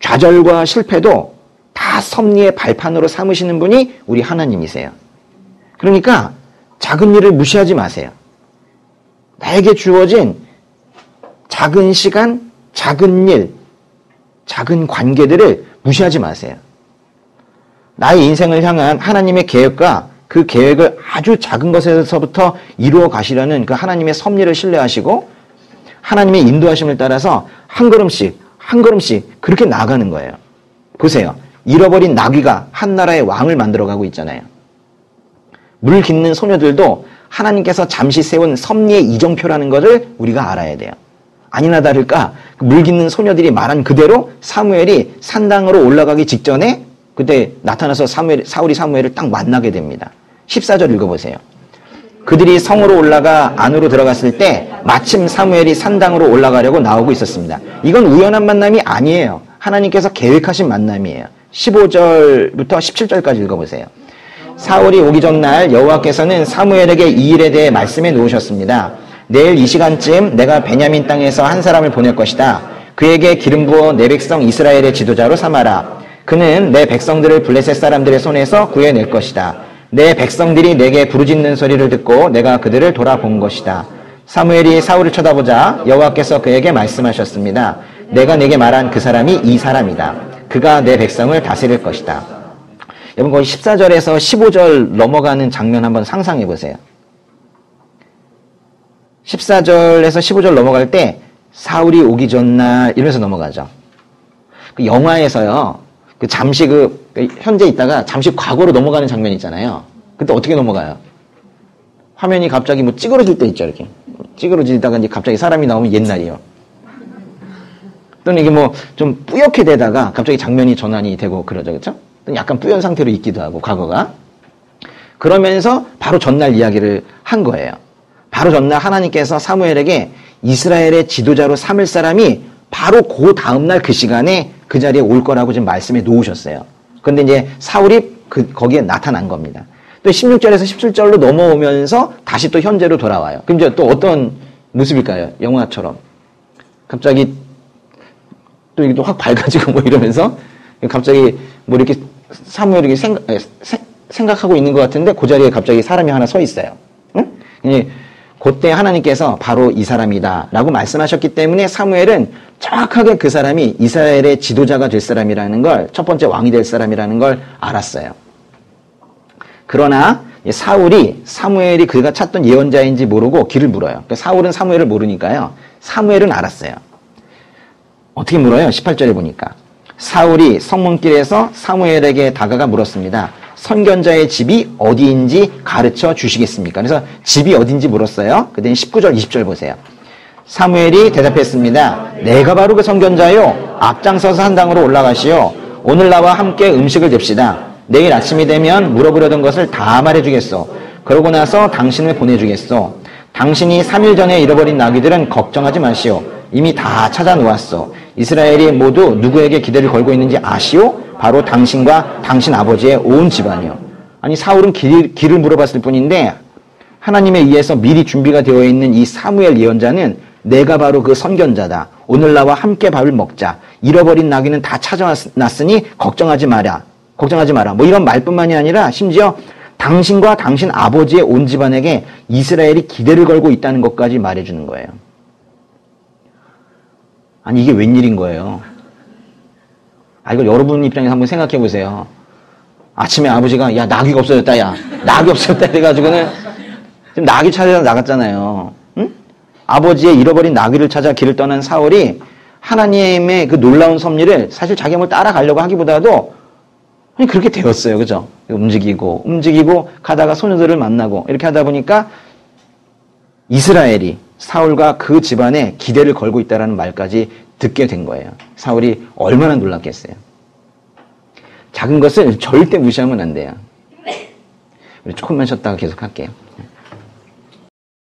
좌절과 실패도 다 섭리의 발판으로 삼으시는 분이 우리 하나님이세요. 그러니까 작은 일을 무시하지 마세요. 나에게 주어진 작은 시간, 작은 일, 작은 관계들을 무시하지 마세요. 나의 인생을 향한 하나님의 계획과 그 계획을 아주 작은 것에서부터 이루어 가시려는 그 하나님의 섭리를 신뢰하시고 하나님의 인도하심을 따라서 한 걸음씩 한 걸음씩 그렇게 나아가는 거예요. 보세요. 잃어버린 나귀가 한 나라의 왕을 만들어가고 있잖아요. 물 깃는 소녀들도 하나님께서 잠시 세운 섭리의 이정표라는 것을 우리가 알아야 돼요. 아니나 다를까 물 깃는 소녀들이 말한 그대로 사무엘이 산당으로 올라가기 직전에 그때 나타나서 사울이 사무엘을 딱 만나게 됩니다. 14절 읽어보세요. 그들이 성으로 올라가 안으로 들어갔을 때 마침 사무엘이 산당으로 올라가려고 나오고 있었습니다. 이건 우연한 만남이 아니에요. 하나님께서 계획하신 만남이에요. 15절부터 17절까지 읽어보세요. 사울이 오기 전날 여호와께서는 사무엘에게 이 일에 대해 말씀해 놓으셨습니다. 내일 이 시간쯤 내가 베냐민 땅에서 한 사람을 보낼 것이다. 그에게 기름 부어 내 백성 이스라엘의 지도자로 삼아라. 그는 내 백성들을 블레셋 사람들의 손에서 구해낼 것이다. 내 백성들이 내게 부르짖는 소리를 듣고 내가 그들을 돌아본 것이다. 사무엘이 사울을 쳐다보자 여호와께서 그에게 말씀하셨습니다. 내가 내게 말한 그 사람이 이 사람이다. 그가 내 백성을 다스릴 것이다. 여러분 거기 14절에서 15절 넘어가는 장면 한번 상상해 보세요. 14절에서 15절 넘어갈 때 사울이 오기 전날 이러면서 넘어가죠. 그 영화에서요. 잠시 현재 있다가 잠시 과거로 넘어가는 장면 있잖아요. 그때 어떻게 넘어가요? 화면이 갑자기 뭐 찌그러질 때 있죠, 이렇게. 찌그러지다가 이제 갑자기 사람이 나오면 옛날이요. 또는 이게 뭐 좀 뿌옇게 되다가 갑자기 장면이 전환이 되고 그러죠, 그렇죠? 약간 뿌연 상태로 있기도 하고 과거가. 그러면서 바로 전날 이야기를 한 거예요. 바로 전날 하나님께서 사무엘에게 이스라엘의 지도자로 삼을 사람이 바로 그 다음날 그 시간에 그 자리에 올 거라고 지금 말씀해 놓으셨어요. 그런데 이제 사울이 거기에 나타난 겁니다. 또 16절에서 17절로 넘어오면서 다시 또 현재로 돌아와요. 그럼 이제 또 어떤 모습일까요? 영화처럼. 갑자기 또 이게 또 확 밝아지고 뭐 이러면서 갑자기 뭐 이렇게 사무엘이 생각하고 있는 것 같은데 그 자리에 갑자기 사람이 하나 서 있어요. 응? 그때 하나님께서 바로 이 사람이다 라고 말씀하셨기 때문에 사무엘은 정확하게 그 사람이 이스라엘의 지도자가 될 사람이라는 걸, 첫 번째 왕이 될 사람이라는 걸 알았어요. 그러나 사무엘이 그가 찾던 예언자인지 모르고 길을 물어요. 사울은 사무엘을 모르니까요. 사무엘은 알았어요. 어떻게 물어요? 18절에 보니까 사울이 성문길에서 사무엘에게 다가가 물었습니다. 선견자의 집이 어디인지 가르쳐 주시겠습니까? 그래서 집이 어딘지 물었어요. 그다음에 19절, 20절 보세요. 사무엘이 대답했습니다. 내가 바로 그 선견자요. 앞장서서 한당으로 올라가시오. 오늘 나와 함께 음식을 냅시다. 내일 아침이 되면 물어보려던 것을 다 말해주겠소. 그러고 나서 당신을 보내주겠소. 당신이 3일 전에 잃어버린 나귀들은 걱정하지 마시오. 이미 다 찾아 놓았소. 이스라엘이 모두 누구에게 기대를 걸고 있는지 아시오? 바로 당신과 당신 아버지의 온 집안이요. 아니 사울은 길을 물어봤을 뿐인데 하나님에 의해서 미리 준비가 되어 있는 이 사무엘 예언자는 내가 바로 그 선견자다. 오늘 나와 함께 밥을 먹자. 잃어버린 나귀는 다 찾아놨으니 걱정하지 마라. 뭐 이런 말뿐만이 아니라 심지어 당신과 당신 아버지의 온 집안에게 이스라엘이 기대를 걸고 있다는 것까지 말해주는 거예요. 아니 이게 웬일인 거예요. 이걸 여러분 입장에서 한번 생각해 보세요. 아침에 아버지가 야 나귀가 없어졌다 야 나귀 없어졌다 해가지고는 지금 나귀 찾아서 나갔잖아요. 응? 아버지의 잃어버린 나귀를 찾아 길을 떠난 사울이 하나님의 그 놀라운 섭리를 사실 자기가 뭘 따라가려고 하기보다도 그렇게 되었어요. 그죠? 움직이고 가다가 소녀들을 만나고 이렇게 하다 보니까 이스라엘이 사울과 그 집안에 기대를 걸고 있다는 말까지 듣게 된 거예요. 사울이 얼마나 놀랐겠어요. 작은 것을 절대 무시하면 안 돼요. 우리 조금만 쉬었다가 계속 할게요.